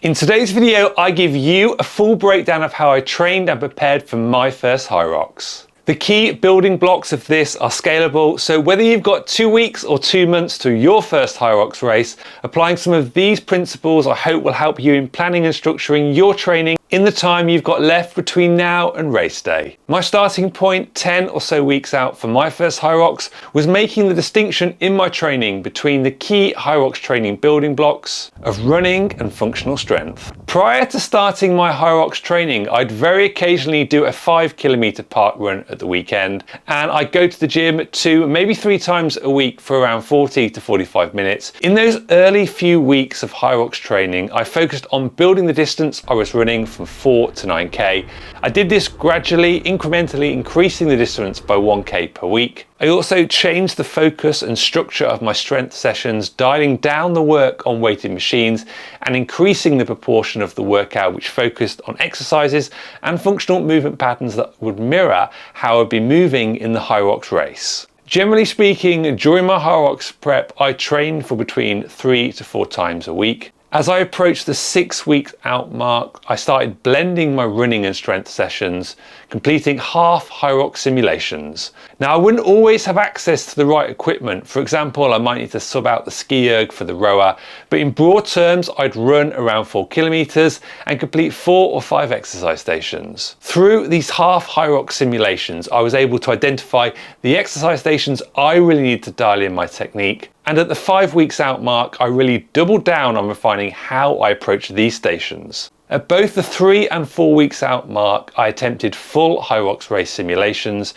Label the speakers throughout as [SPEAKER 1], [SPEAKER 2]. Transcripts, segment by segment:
[SPEAKER 1] In today's video, I give you a full breakdown of how I trained and prepared for my first HYROX. The key building blocks of this are scalable, so whether you've got 2 weeks or 2 months to your first HYROX race, applying some of these principles I hope will help you in planning and structuring your training in the time you've got left between now and race day. My starting point 10 or so weeks out for my first HYROX was making the distinction in my training between the key HYROX training building blocks of running and functional strength. Prior to starting my HYROX training, I'd very occasionally do a 5-kilometer park run at the weekend, and I'd go to the gym 2, maybe 3 times a week for around 40 to 45 minutes. In those early few weeks of HYROX training, I focused on building the distance I was running from 4 to 9k. I did this gradually, incrementally increasing the distance by 1k per week. I also changed the focus and structure of my strength sessions, dialing down the work on weighted machines and increasing the proportion of the workout which focused on exercises and functional movement patterns that would mirror how I'd be moving in the HYROX race. Generally speaking, during my HYROX prep, I trained for between 3 to 4 times a week. As I approached the 6 weeks out mark, I started blending my running and strength sessions, completing half HYROX simulations. Now, I wouldn't always have access to the right equipment. For example, I might need to sub out the ski erg for the rower, but in broad terms, I'd run around 4 kilometers and complete 4 or 5 exercise stations. Through these half HYROX simulations, I was able to identify the exercise stations I really need to dial in my technique. And at the 5 weeks out mark, I really doubled down on refining how I approach these stations. At both the 3 and 4 weeks out mark, I attempted full HYROX race simulations.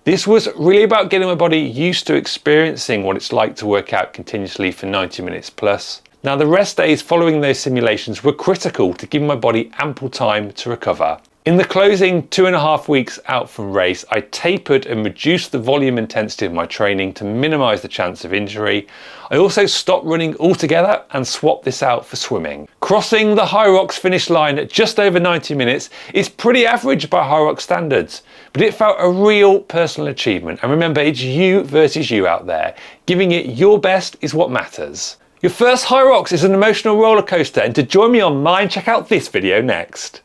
[SPEAKER 1] This was really about getting my body used to experiencing what it's like to work out continuously for 90 minutes plus. Now, the rest days following those simulations were critical to give my body ample time to recover. In the closing 2.5 weeks out from race, I tapered and reduced the volume intensity of my training to minimize the chance of injury. I also stopped running altogether and swapped this out for swimming. Crossing the HYROX finish line at just over 90 minutes is pretty average by HYROX standards, but it felt a real personal achievement. And remember, it's you versus you out there. Giving it your best is what matters. Your first HYROX is an emotional roller coaster, and to join me on mine, check out this video next.